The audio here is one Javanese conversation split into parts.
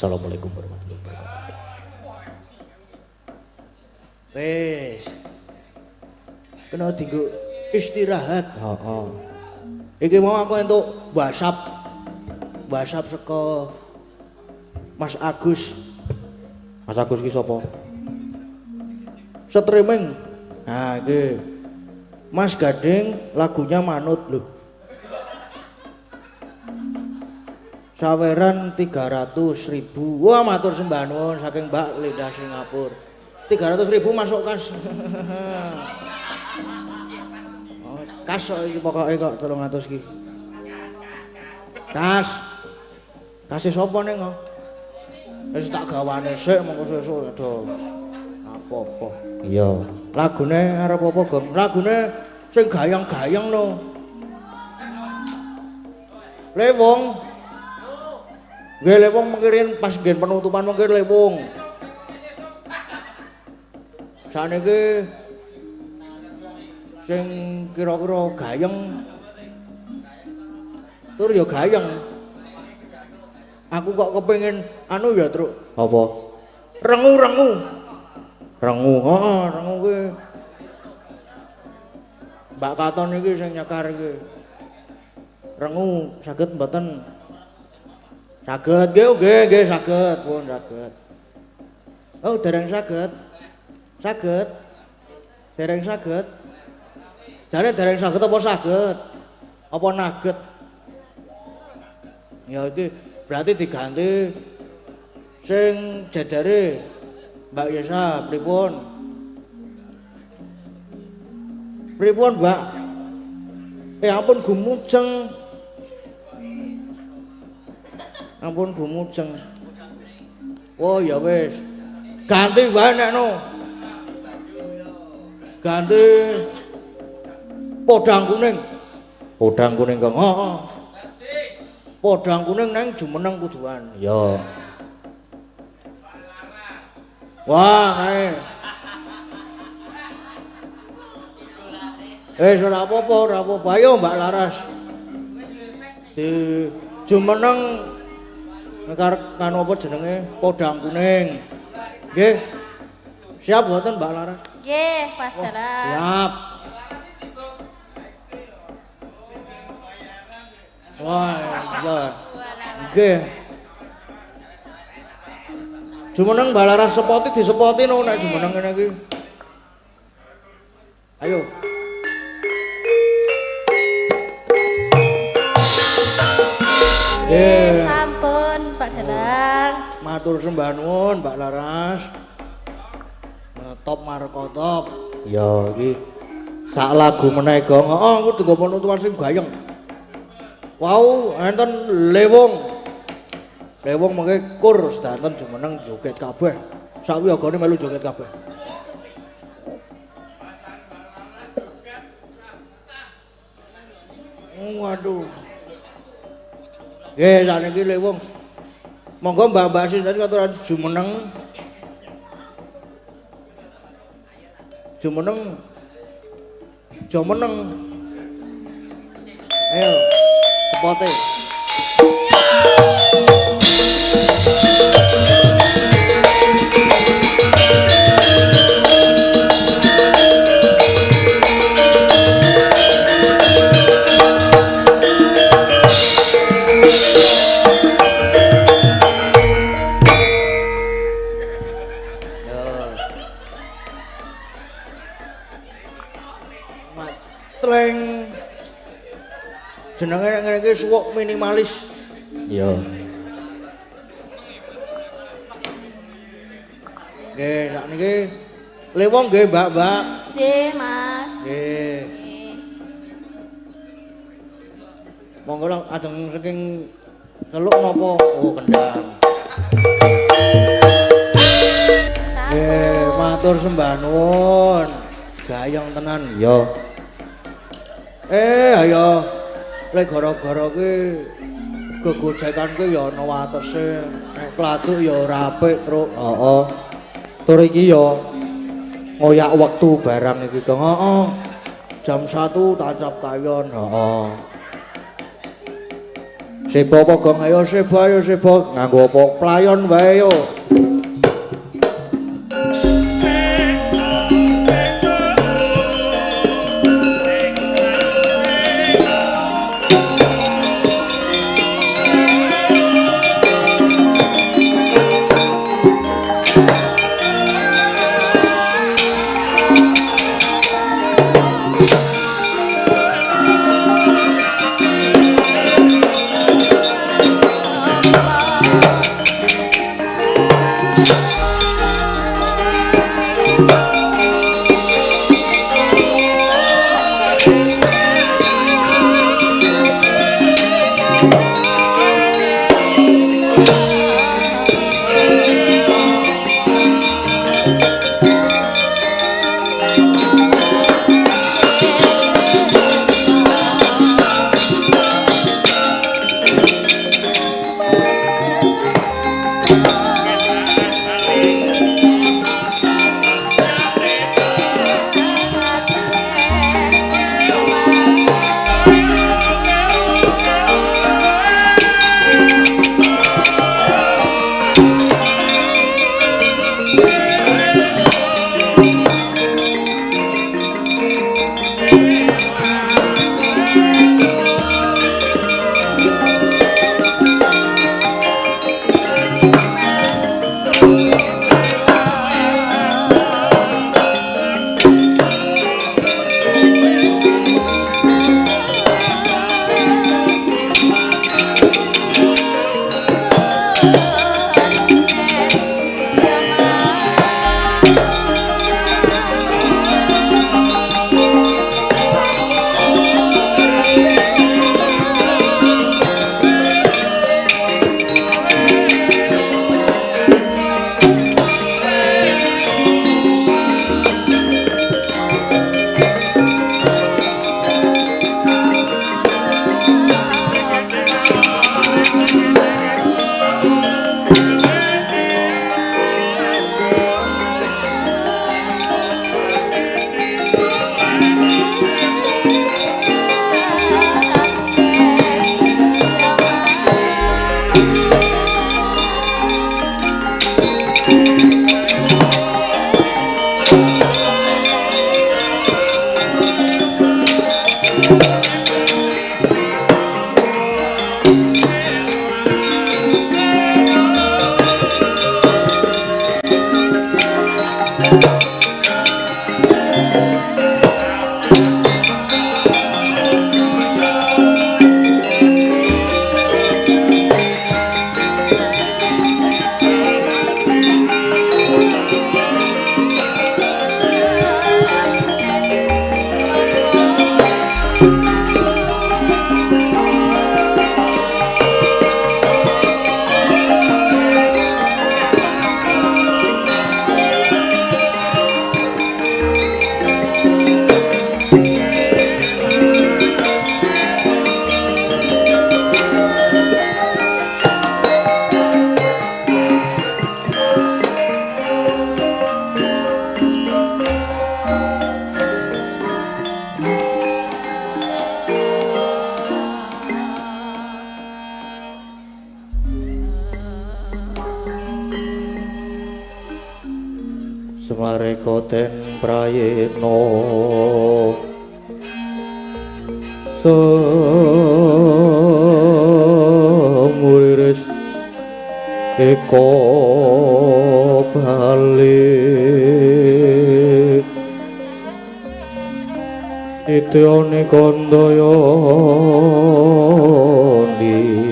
Assalamualaikum warahmatullahi wabarakatuh. Wes. Kena tinggu istirahat. Heeh. Iki mau aku entuk WhatsApp. WhatsApp saka Mas Agus. Mas Agus ki sapa? Streaming. Nah, iki. Mas Gading lagunya manut lho. Saweran 300.000. Wah matur sembah nuwun saking Mbak Linda Singapura. 300.000 masuk kas. Oh, kas kok iki pokoke kok 300 iki. Kas. Kasih sapa ning kok? Wis tak gawane sik mengko sesuk aduh. Apa-apa. Iya. Lagune arep apa, Gong? Lagune sing gayang-gayang no. Lewong. Nggih lewong mengirin pas ngen penutupan mengkir lewong. Saniki sing kira-kira gayeng tur ya gayeng. Aku kok kepengin anu ya, Truk. Apa? Rengu-rengu. Rengu, heeh, rengu kuwi. Mbak Katon iki sing nyekar iki. Rengu saged mboten? Saged nggih saged, pun saged. Oh, dereng saged. Saged. Dereng saged. Jare dereng saged apa saged? Apa naget? Ya iki berarti diganti sing jajare Mbak Yesa pripun? Pripun, Mbak? Ampun gumujeng. Ampun gumujeng. Oh ya wis. Ganti wae nekno. Ganti podang kuning. Podang kuning, Kang. Heeh. Podang kuning nang jumeneng kuduan. Ya. Wah, kae. Ora apa-apa, ora apa-apa. Ayo Mbak Laras. Di jumeneng kan apa jenenge? Podang kuning. Nggih. Siap mboten Mbak Laras? Nggih, Mas Dalang. Siap. Wah, iya. Nggih. Jumeneng Mbak Laras sepoti disepoti no nek jumeneng ngene iki. Ayo. Sampun Pak Dalang. Matur sembah nuwun Mbak Laras. Top markotop. Ya iki sak lagu meneh Gong. Heeh, aku dienggo penutupan sing gayeng. Wau, enten lewong. Lewong mengke kur sedanten jumeneng joget kabeh. Sak wiyagane melu joget kabeh. Waduh. Nggih, sakniki lewong. Monggo Mbak-mbak sinten katuran jumeneng. Jumeneng. Jumeneng. Ayo, sepote. Treng. Jenenge ngene iki suwuk minimalis. Iya. Nggih, sakniki lewong nggih, Mbak-mbak. Nggih, Mas. Nggih. Monggo lang ajeng saking celuk napa? Oh, kendang. Nggih, matur sembah nuwun. Gayeng tenan, ya. Ayo. Lek gara-gara ki gegojekan ki ya ana watese. Nek kladuk ya ora apik, Truk. Heeh. Tur iki ya ngoyak wektu barang iki, Kang. Heeh. Jam 1 tancap kayon, heeh. Sebo apa, Gong? Ayo sebo. Nganggo apa? Playon wae yo. Semareka ten prayitna semuriris eko bali ityane kandaya ni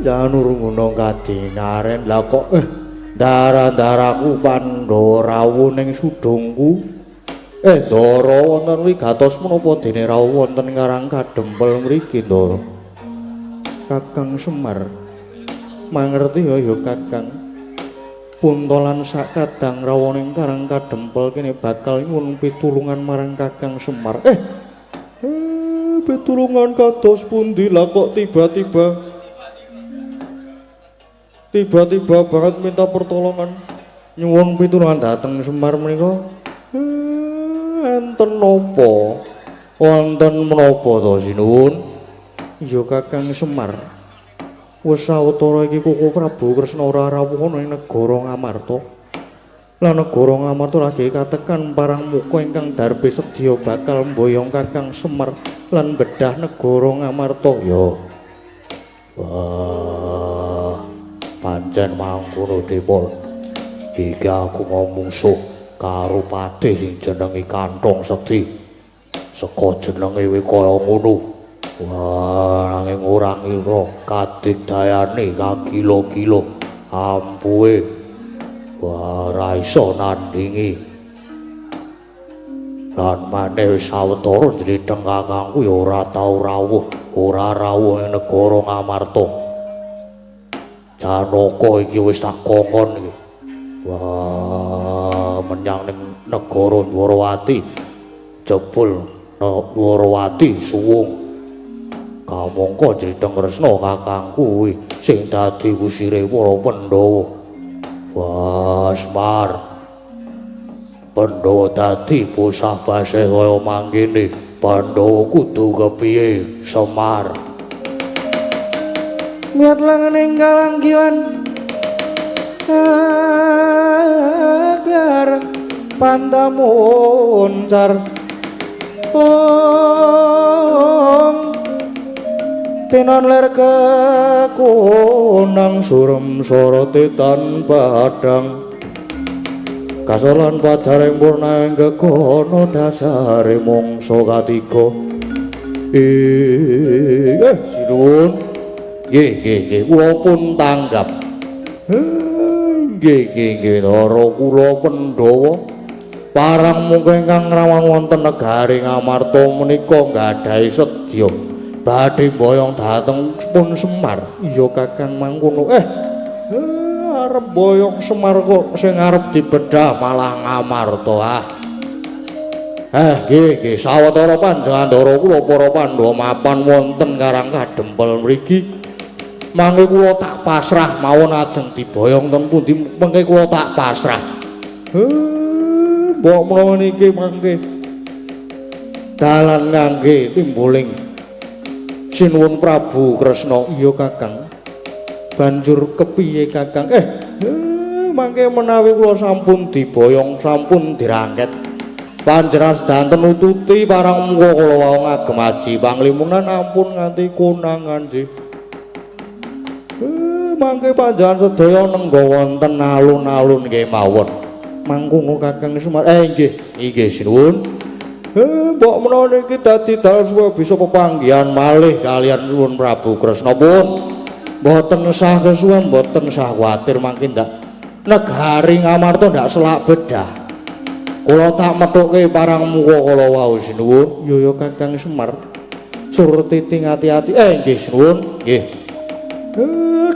janur gunung kadingaren lah kok darah-darahku Pandora rawuh ning sudungku Ndara wonten wigatos menapa dene rawuh wonten Karang Kadempel mriki Ndara Kakang Semar mangerti ya Kakang puntolan sak kadang rawuh ning Karang Kadempel kene bakal nyuwun pitulungan marang Kakang Semar pitulungan kados pundi lah kok tiba-tiba banget minta pertolongan nyuwun pitulungan dateng Semar menika enten napa wonten menapa to sinuwun ya Kakang Semar wis sawetara iki Koko Prabu Kresna ora rawuh ana ing negara Ngamarta lan negara Ngamarta lagi katekan parang muka ingkang darbe sedya bakal mboyong Kakang Semar lan bedah negara Ngamarta ya wah pancen mangkono Depol iki aku ngomungsuh karo patih sing jenenge Kantong Sekti saka jenenge kowe kaya ngono wah nanging ora ngira kadigdayane kagila-gila ampuhe wah ora iso nandingi lan maneh sawetara jriteng kakangku ya ora tau rawuh ing negara Ngamarta Janaka iki wis tak kongkon iki wah menyang ning negara Dwarawati jebul Dwarawati suwung kamangka jriteng Kresna kakangku kuwi sing dadi usire para Pandhawa wah Semar Pandhawa dadi bosah basih kaya mangkene Pandhawa kudu kepiye Semar miat langening kalanggiwan agar pantamuncar tinon ler kekunang surem sorote tanpa hadang kasolan pajaring purna ing gegono dasare mangsa katiga sinuwun nggih kula pun tanggap nggih Ndara kula Pandhawa parang mungka ingkang rawan wonten negari Ngamarta menika nggadahi sedya badhe mboyong dhateng pun Semar iya Kakang mangkono arep boyong Semar kok sing arep dibedah malah Ngamarta Nggih, sawetara panjenengandara kula para Pandhawa mapan wonten Karang Kadempel mriki. Mangke kula tak pasrah mawon ajeng diboyong ten pundi mengke kula tak pasrah. Mbok menawa niki mangke dalan ngangge timbuling sinuwun Prabu Kresna. Iya Kakang. Banjur kepiye Kakang? Mangke menawi kula sampun diboyong sampun dirangket panjenengan sedanten nututi parang muga kula wau ngagem aji panglimunan ampun nganti konangan nggih. Mangke panjenengan sedaya nengga wonten alun-alun nggih mawon. Mangkono Kakang Semar. Nggih sinuwun. Mbok menawa niki dadi dalan supaya bisa pepanggihan malih kaliyan nuwun Prabu Kresna pun. Mboten sah kesuwen, mboten sah kuwatir mangke ndak negari Ngamarta ndak selak bedah. Kula tak methuke parang muka kala wau sinuwun. Ya Kakang Semar. Surti hati-hati. Nggih sinuwun. Nggih.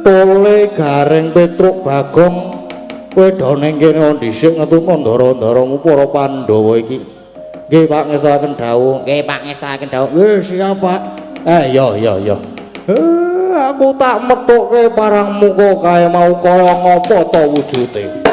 Tole Gareng Petruk Bagong kowe doneng kene dhisik ngetutno ndara-ndaramu para Pandhawa iki. Nggih Pak ngestakaken dawuh. Nggih Pak ngestakaken dawuh. Nggih siap Pak. Ya. Aku tak methuke parang muka kaya mau kaya ngapa ta wujude.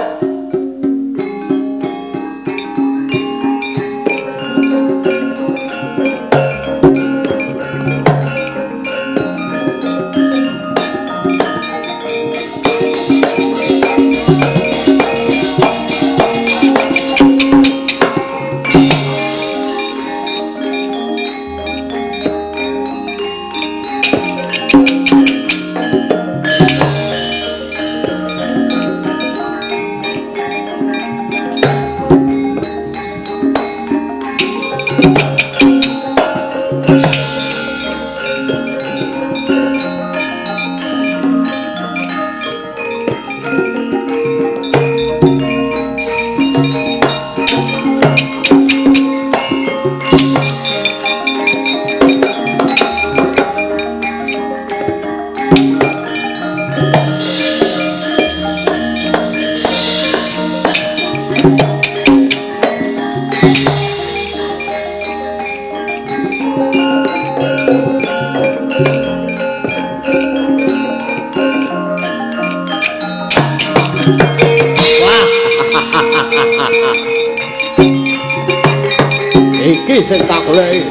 Iki sing tak goleki.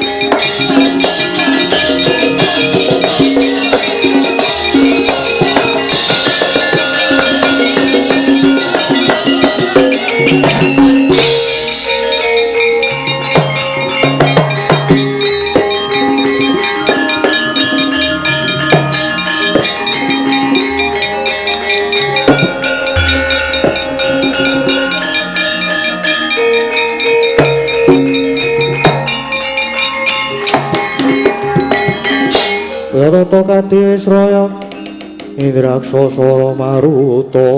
Rata Kadi Sraya Indraksasa Maruta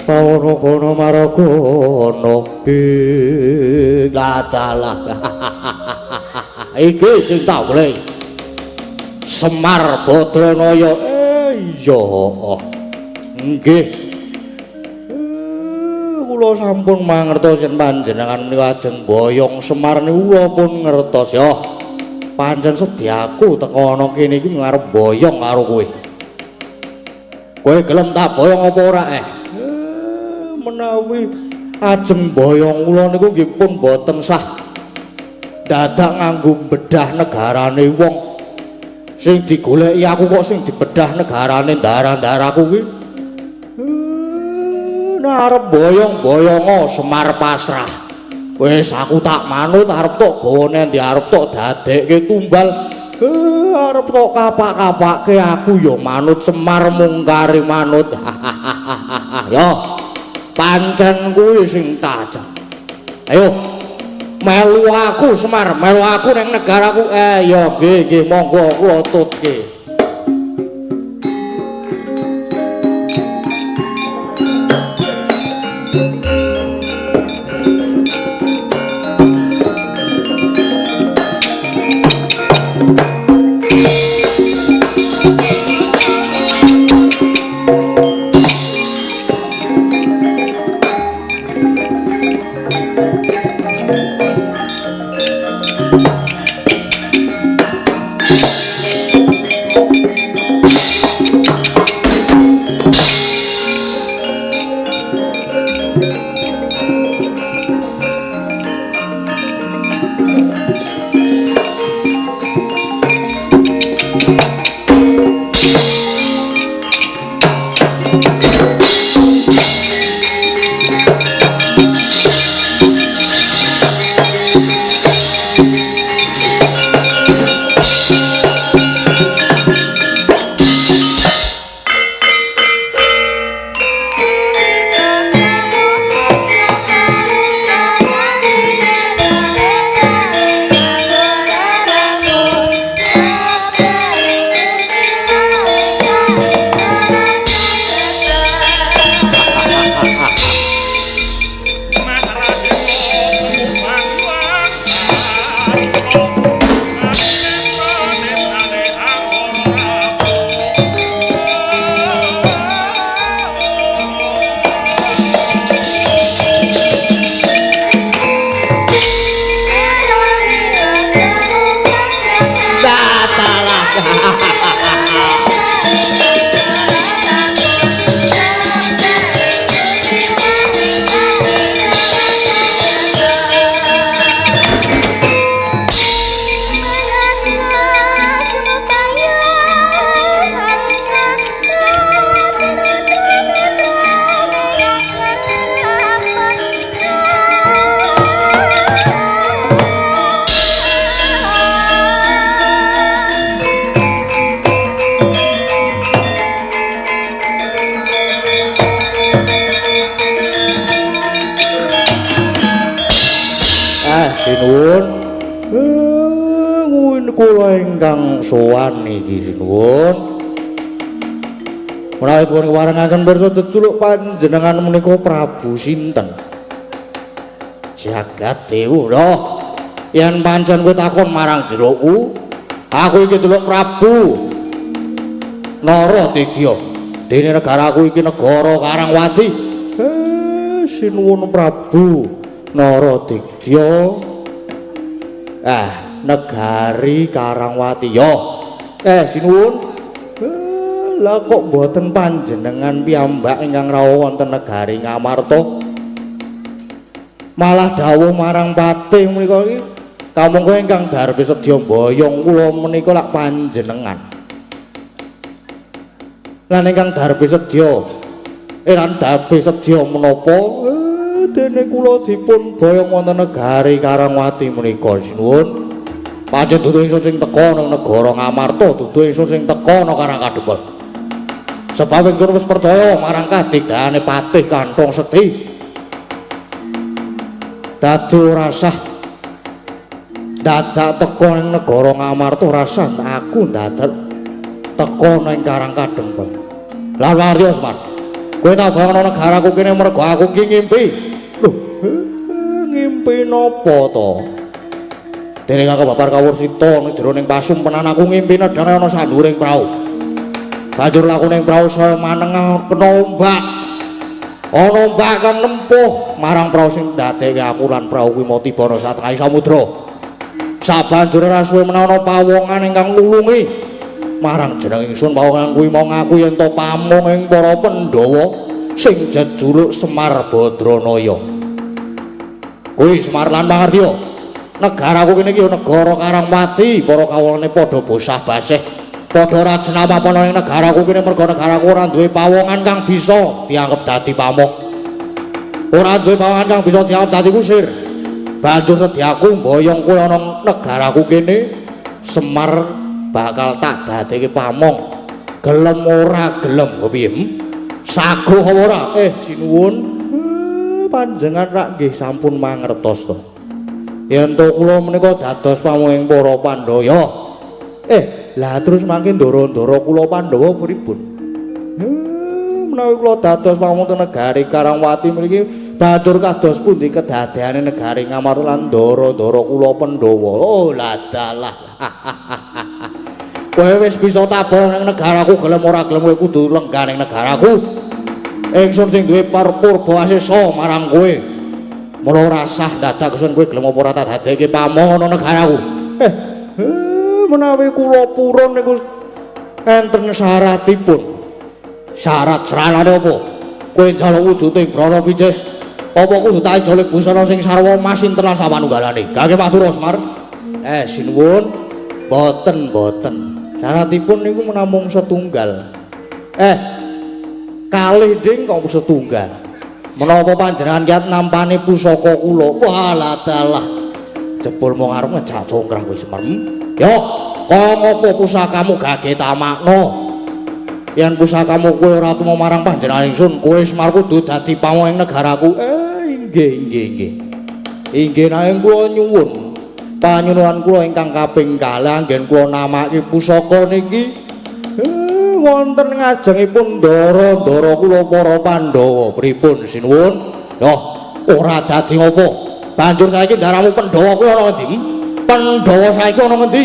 Pawana Kana Maragana Gadalah. Iki sing tak goleki. Semar Badranaya. Iya. Nggih. Kula sampun mangertos yen panjenengan menika ajeng boyong Semar niku kula pun ngertos ya. Pancen sediaku teko ana kene iki ngarep boyong karo kowe. Kowe gelem tak boyong apa ora menawi ajeng boyong kula niku nggih pun boten sah. Dadak nganggo bedah negarane wong. Sing digoleki aku kok sing dibedah negarane ndara-ndaraku kuwi. Arep boyong-boyongo Semar pasrah. Wis aku tak manut arep tok gawane ndi arep tok dadekke tumbal. Arep tok kapak-kapakke aku ya manut Semar mungkari manut. Yo pancen kuwi sing tajam. Ayo melu aku Semar, melu aku ning negaraku. Ya nggih monggo kula tutke. sinuwun. Kuwi kula ingkang sowan iki sinuwun. Menawi pun kewarengaken pirsa jejuluk panjenengan menika Prabu sinten? Jagat Dewa. Yen pancen kowe takon marang jeroku, aku iki jeluk Prabu Naradigya. Dene negaraku iki negara Karangwati. Sinuwun Prabu Naradigya. Negari Karangwati ya. Sinuwun. Lah kok mboten panjenengan piyambak ingkang rawuh wonten negari Ngamarta? Malah dawuh marang patih menika iki, kamangka ingkang darbe sedya mboyong kula menika lak panjenengan. Lan ingkang darbe sedya darbe sedya menapa? Dene kula dipun boyong wonten negari Karangwati menika sinuwun. Pancen dudu ingsun sing teka nang negara Ngamarta, dudu ingsun sing teka nang Karangkadepel. Sebab ingsun wis percaya marang kadigdayane patih Kantong Sekti. Dadi ora sah dadak teka ning negara Ngamarta, ora sah aku dadak teka ning Karangkadepel. Lah warya Semar. Kowe tak bangun negaraku kene mergo aku ki ngimpi. Lho, ngimpi napa to? Dene kakek babar kawursita ning jero ning pasumpenan aku ngimpi nedhang ana sanduring prau. Banjur laku ning prau saya manengah kena ombak. Ana ombak kang nempuh marang prau sing dadekke aku lan prau kuwi mau tiba ana satengahing samudra. Sabanjure ra suwe menawa pawongan ingkang nulungi marang jeneng ingsun pawongan kuwi mau ngaku yen to pamung ing para Pandhawa sing jejuluk Semar Badranaya. Kuwi Semar lan Mangardya. Negaraku kene iki negara Karangwati, para kawulane padha bosah basih. Padha ora jenama apa ning negaraku kene mergo negaraku ora duwe pawongan kang bisa dianggep dadi pamuk. Ora duwe pawongan kang bisa dianggep dadi kusir. Banjur sedyaku mboyong kowe ana negaraku kene, Semar bakal tak dadekke pamong. Gelem ora gelem piye? Saguh apa ora? Sinuwun. Panjenengan rak nggih sampun mangertos to. Yen to kula menika dados pamunging para Pandhawa. Lah terus mangke ndara-ndara kula Pandhawa pripun? Menawi kula dados pamungkin negari Karangwati mriki banjur kados pundi kedadeane negari Ngamarta lan ndara-ndara kula Pandhawa. Oh ladalah. Kowe wis bisa tabah ning negaraku gelem ora gelem kowe kudu lenggah ning negaraku. Ingsun sing duwe purba asesa marang kowe. Mula ora sah dadak kesun kowe gelem apa ora tak dadekke pamong ana negaraku. Menawi kula purun niku enten syaratipun. Syarat sranane apa? Kowe njaluk wujuding Brana Picis apa kudu tak ijoli busana sing sarwa mas sinten lan samanunggalane. Kangge matur Semar. Sinuwun. Boten. Syaratipun niku namung setunggal. Kalih ding kok setunggal. Menapa panjenengan kiat nampani pusaka kula? Walah dalah. Jebul mung arep ngejak congkrah kowe Semar. Yo, kok ngopo pusakamu gage tamakno? Yen pusakamu kowe ora temu marang panjenengan ingsun, kowe Semar kudu dadi pamong ing negaraku. Inggih. Inggih nanging kula nyuwun. Panyuwunan kula ingkang kaping kalih anggen kula namake pusaka niki wonten ngajengipun ndara-ndara kula para Pandhawa. Pripun sinuwun? Yo, ora dadi ngopo? Banjur saiki ndaramu Pandhawa kuwi ana ngendi? Pandhawa saiki ana ngendi?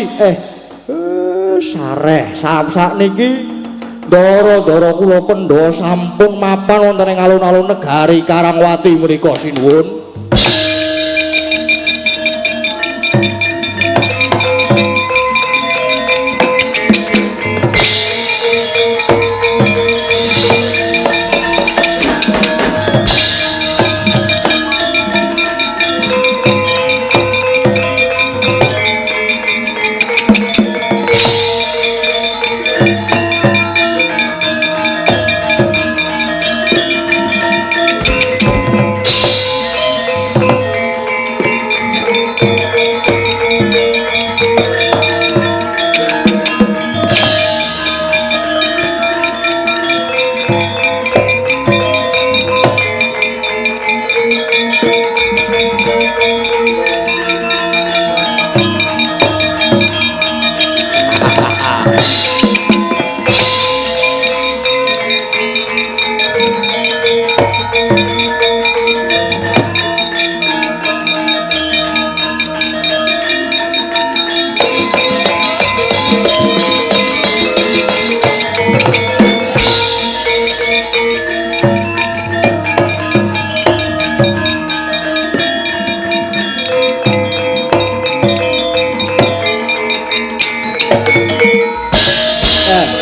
Sareh sakniki ndara-ndara kula Pandhawa sampun mapan wonten ing alun-alun negari Karangwati mriku sinuwun.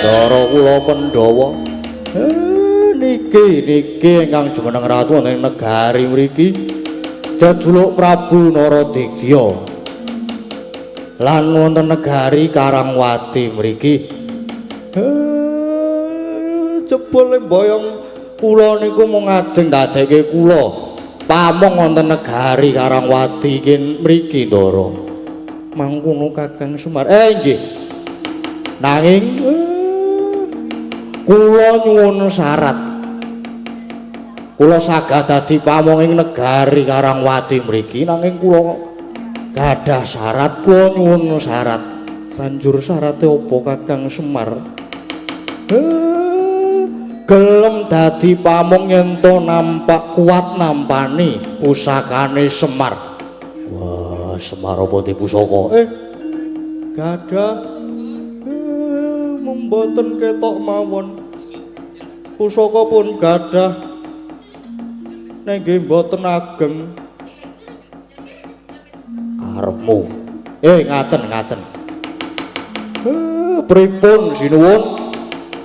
Ndara kula Pandhawa. Niki ingkang jumeneng ratu wonten negari mriki jejuluk Prabu Naradegya. Lan wonten negari Karangwati mriki. Jebule mboyong kula niku mung ajeng dadekke kula pamong wonten negari Karangwati mriki Ndara. Mangkono Kakang Semar. Nggih. Nanging kula nyuwun syarat. Kula saged dadi pamong ing negari Karangwati mriki nanging kula gadah syarat, kula nyuwun syarat. Banjur syarate apa Kakang Semar? Gelem dadi pamong yen to nampak kuat nampani pusakane Semar. Wah, Semar apa di pusaka? Gadah mboten ketok mawon. Pusaka pun gadah nggih mboten ageng. Karepmu. Ngaten. Pripun sinuwun?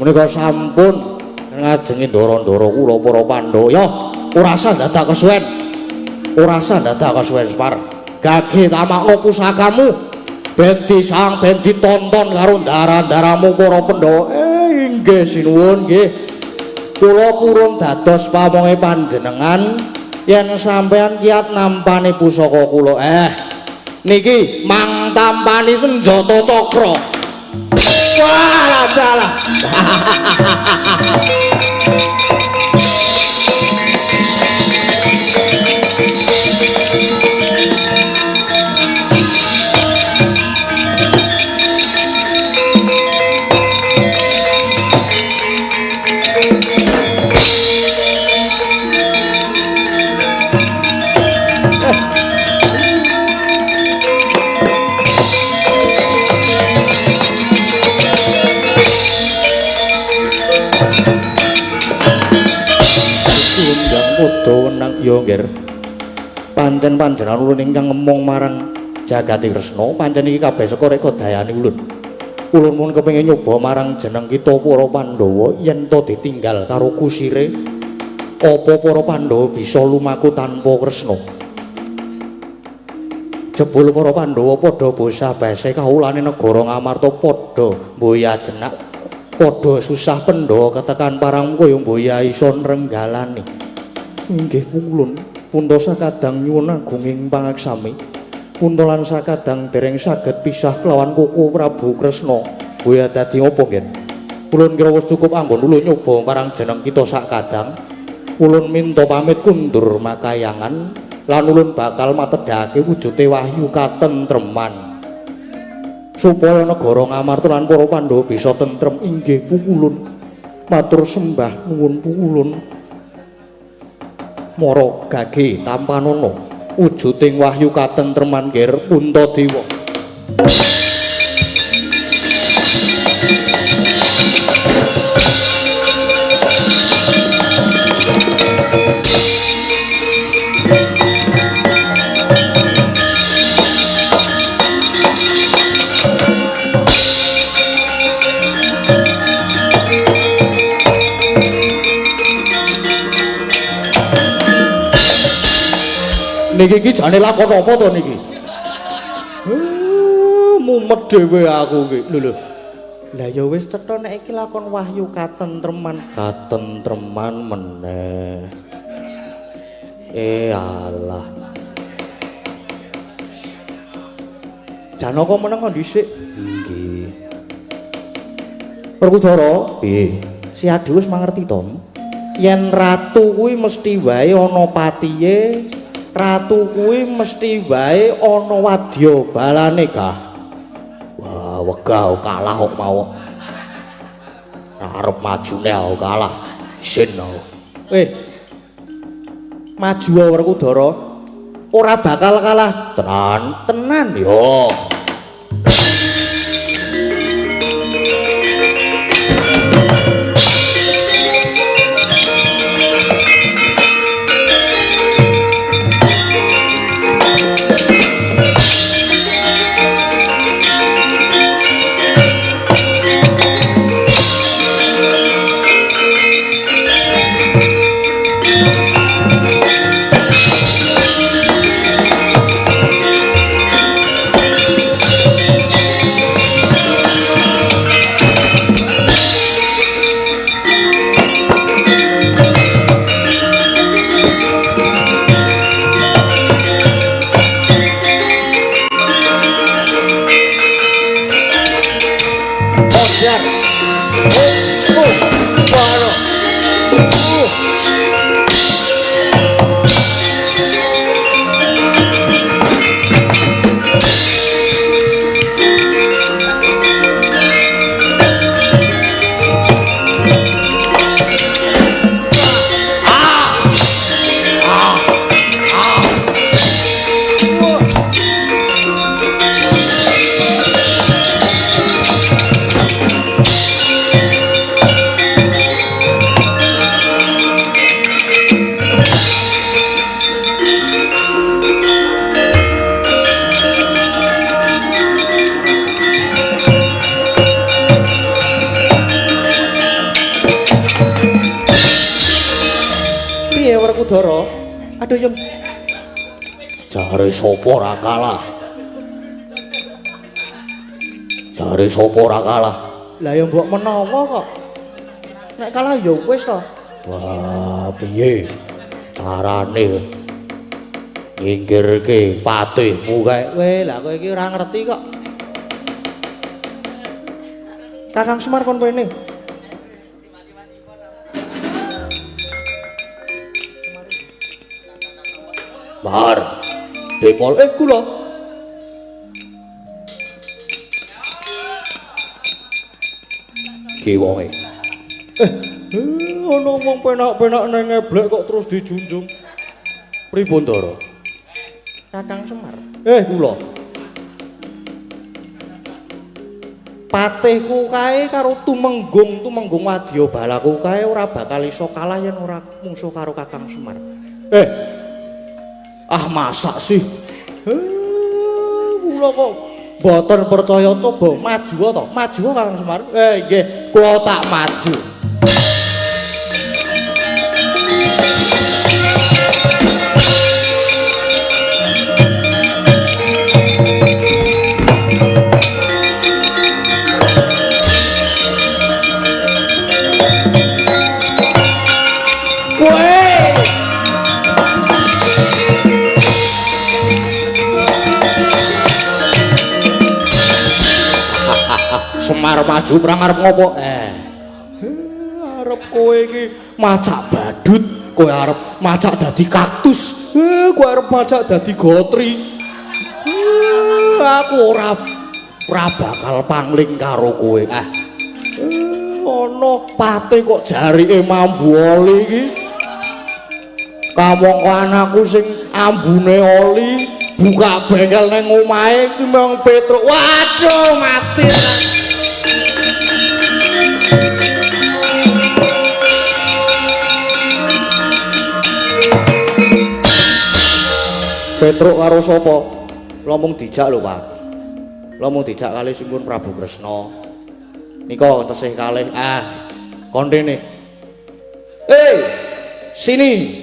Menika sampun ngajengi ndara-ndara kula para Pandhawa. Ya, ora usah dadak kesuwen. Ora usah dadak kesuwen, Semar. Gage tamakno pusakamu. Ben disang ben ditonton karo ndara-ndaramu para Pandhawa. Inggih sinuwun nggih. Kula purun dados pamonge panjenengan yen sampean kiat nampani pusaka kula. Niki mang tampani senjata cakra. Wah, dalah. Wenang ya nggih. Pancen panjenengan ulun ingkang ngemong marang Jagati Kresna, pancen iki kabeh saka reka dayane ulun. Ulun mun kepengin nyoba marang jeneng kita para Pandhawa yen to ditinggal karo kusire, apa para Pandhawa bisa lumaku tanpa Kresna. Jebul para Pandhawa padha bosah base kaulane negara Ngamarta padha mboya jenak, padha susah Pandhawa ketekan parang kaya mboya isa nrenggalani. Inggih pulun, punta sakadang nyuwun agunging pangaksami. Punta lan sakadang dereng saged pisah kelawan Koko Prabu Kresna. Kuwi dadi apa ngen? Ulun kira wis cukup anggon ulun nyoba marang jeneng kita sakadang. Ulun minta pamit kundur makayangan lan ulun bakal matedhake wujude wahyu katentreman. Supaya negara Ngamarta lan para Pandhawa bisa tentrem. Inggih pulun. Matur sembah nuwun pulun. Mara gage tampanono wujuding wahyu katentreman ger Puntadewa. Niki iki jane lakon apa to niki? Mumet dhewe aku iki. Lho. Lah ya wis cetha nek iki lakon wahyu katentreman. Katentreman meneh. Alah. Janaka meneng dhisik. Nggih. Perkudara, piye? Si Adi wis mangerti to. Yen ratu kuwi mesti wae ana patihe. Ratu kuwi mesti wae ana wadya balane kah. Wah, wegah kalah kok mau. arep majune aku kalah. Isin aku. Maju Werkudara ora bakal kalah. Tenan yo. Werkudara, aduh yang jare sapa ora kalah. Jare sapa ora kalah. Lah ya mbok menawa kok. Nek kalah ya wis to. Wah, piye carane nyingkirke patihmu kae? Lah kowe iki ora ngerti kok. Kakang Semar kon rene. Bar, Depol, kula. Ki wonge. Ono wong penak-penak nang ngeblek kok terus dijunjung. Pripun Ndara? Kakang Semar. Kula. Patihku kae karo tumenggung wadya balaku kae ora bakal iso kalah yen ora mungsuh karo Kakang Semar. Masak sih? Kula kok mboten percaya coba maju to. Maju Kakang Semar. Nggih, kula tak maju. Semar maju perang arep ngopo? Arep kowe iki macak badut, kowe arep macak dadi kaktus, kowe arep macak dadi gotri. Aku ora bakal pangling karo kowe. Ono patih kok jarike mambu oli iki. Kamangka anakku sing ambune oli buka bengkel nang omahe iki mung Petruk. Waduh, mati. Petruk karo sapa? Lomong dijak lho, Pak. Lomong dijak kali Singgun Prabu Kresna. Nika tesih kalih. Kon rene. Sini.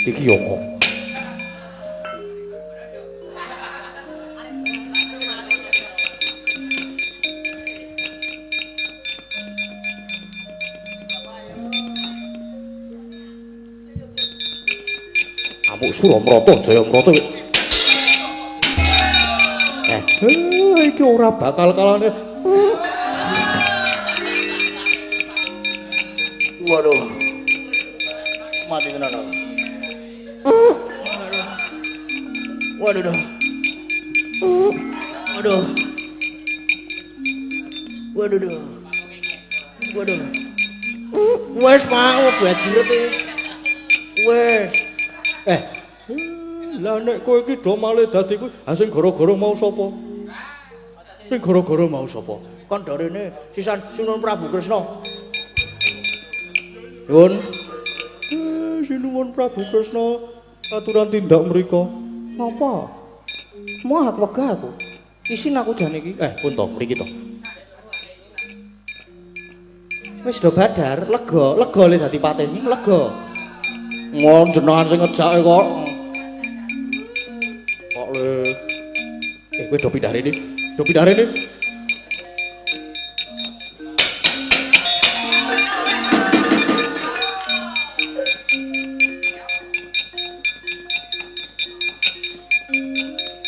Iki yo kok. Amuk Suramrata Jayamrata. Iki ora bakal kalane. Waduh. Mati tenan aku. Waduh. Waduh. Waduh. Waduh. Wes mau bajiret iki. Wes. Lah nek kowe iki do malih dadi kuwi, ha sing gara-gara mau sapa? Sing gara-gara mau sapa? Kon darene sisan Sunan Prabu Kresna. Nuwun. Sinuwun Prabu Kresna aturan tindak mriku. Napa? Mau aku wegah aku. Isin aku jane iki. Pun to mriki to. Wis do badar, lega le dadi pateni, lega. Ngon jenengan sing ngejake kok. Kok le. Kowe do pindah rene. Do pindah rene.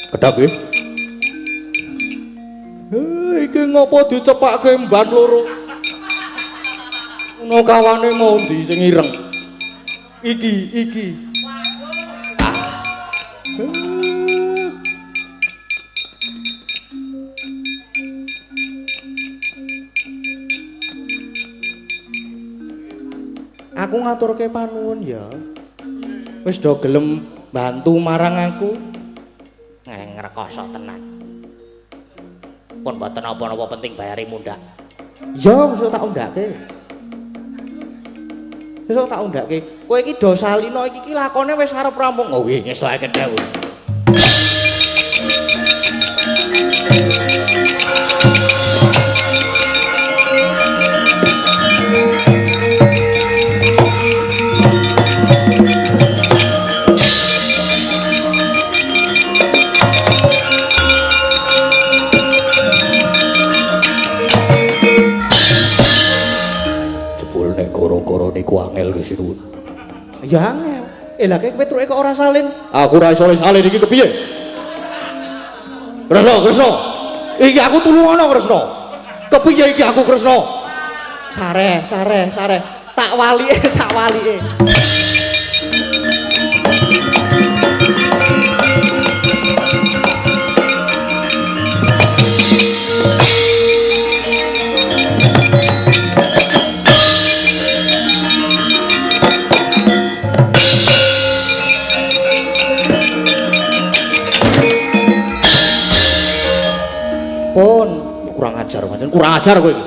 Kedak iki. Iki ngopo dicepakke mban loro? Ono kawane mau ndi sing ireng. Iki. Aku ngaturke panuwun ya. Wis do gelem bantu marang aku. Ngrekoso tenan. Pun mboten apa-apa penting bayari mundak. Ya wis tak undake. Wis tak undake. Kowe iki do salina iki lakone wis arep rampung. Oh nggih ngesoake dhewe. Niku angel wis nuwun. Ya angel. Lah kek petruke kok ora salin. Aku ora iso salin iki kepiye? Kresna. Iki aku tulungono Kresna. Kepiye iki aku Kresna? Sare. Tak walike. Pun kurang ajar kowe iki.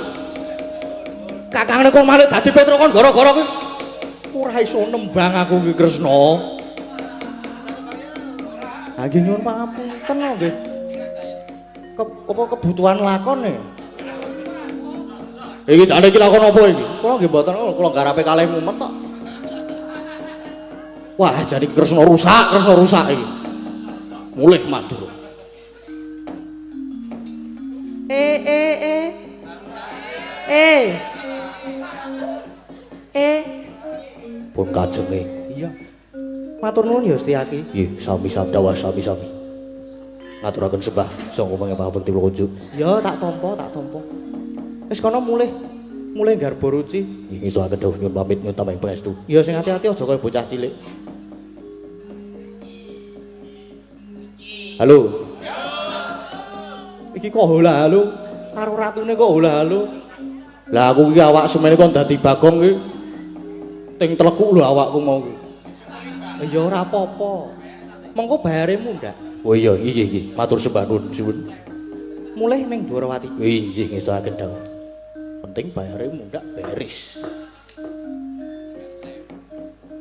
Kakangne kok malih dadi Petro kon gara-gara kowe. Ora iso nembang aku iki Kresna. Ha nggih nyuwun pangapunten nggih. Apa kebutuhan lakone? Iki jane iki lakon apa iki? Kula nggih mboten kula garape kalih mumet tok. Wah, jadi Kresna rusak iki. Mulih matur. Pun kajenge. Iya. Matur nuwun ya Setyaki. Nggih, sami sabda sami. Ngaturaken sembah sangga pangapun tilu kunjuk. Ya, tak tampa. Wis kono mulih garba ruci. Nggih, ngesoaken dawuh nyuwun pamit nyuwun tambahi pangestu. Ya sing ati-ati aja kaya bocah cilik. Halo. Iki kok hola-halo karo ratune kok hola-halo. Lah aku iki awak semene kok dadi Bagong iki. Ting telekuk lho awakku mau iki. Ya ora apa-apa. Mengko bayare mundak. Oh iya iki. Matur sembah nuwun suwun. Mulih ning Dwarawati. Nggih ngestoaken dawuh. Penting bayare mundak beres.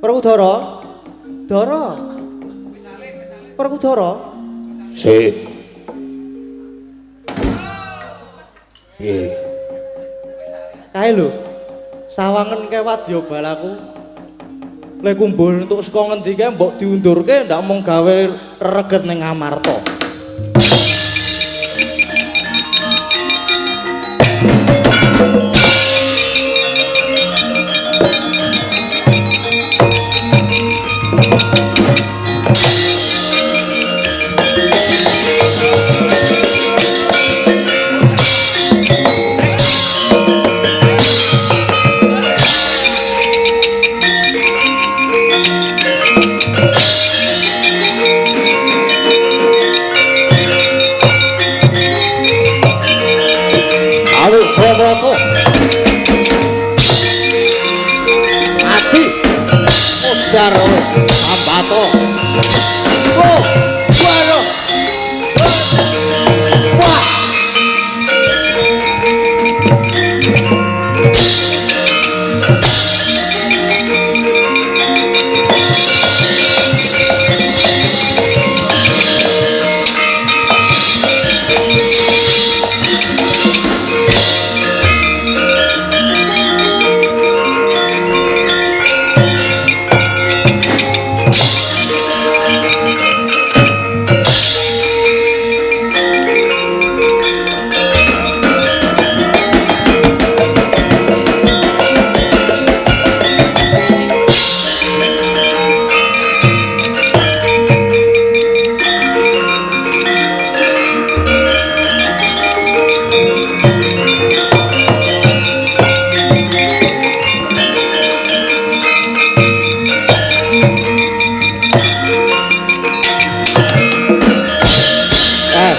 Perkudara. Perkudara. Sik. Nggih. Kae lho. Sawangen kewat ya balaku. Lek kumpul entuk saka ngendi kae mbok diundurke ndak mung gawe reget ning Amarta. Dar Ambato. Oh, bueno. Wah.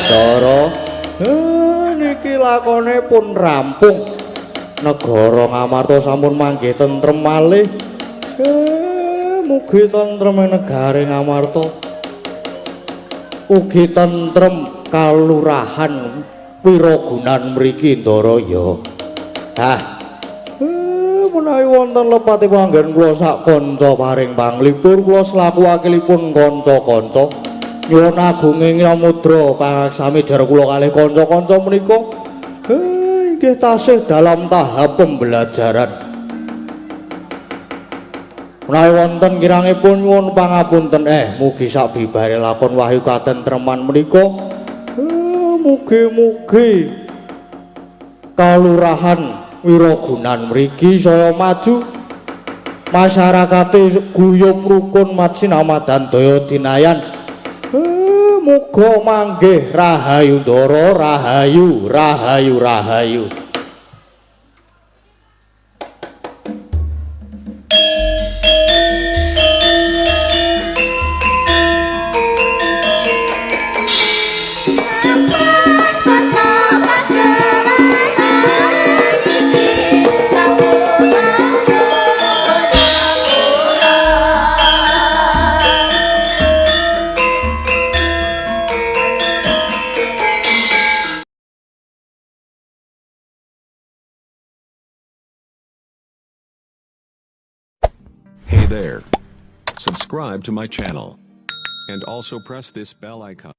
Dara, niki lakone pun rampung. Negara Ngamarta sampun manggih tentrem malih. Mugi tentrem negare Ngamarta. Ugi tentrem kalurahan Wirogunan mriki Ndara ya. Menawi wonten lepati panggen kula sak kanca paring panglipur kula selaku wakilipun kanca-kanca nyuwun agunging samudra pangaksami jar kula kalih kanca-kanca menika inggih tasih dalam tahap pembelajaran. Menawi wonten kirangipun nyuwun pangapunten mugi sakbibare lakon wahyu katentreman menika mugi-mugi kalurahan Wirogunan mriki saya maju, masyarakate guyub rukun matsinamadan daya dinayan. Muga manggih rahayu Ndara, rahayu, rahayu, rahayu. Hey there. Subscribe to my channel. And also press this bell icon.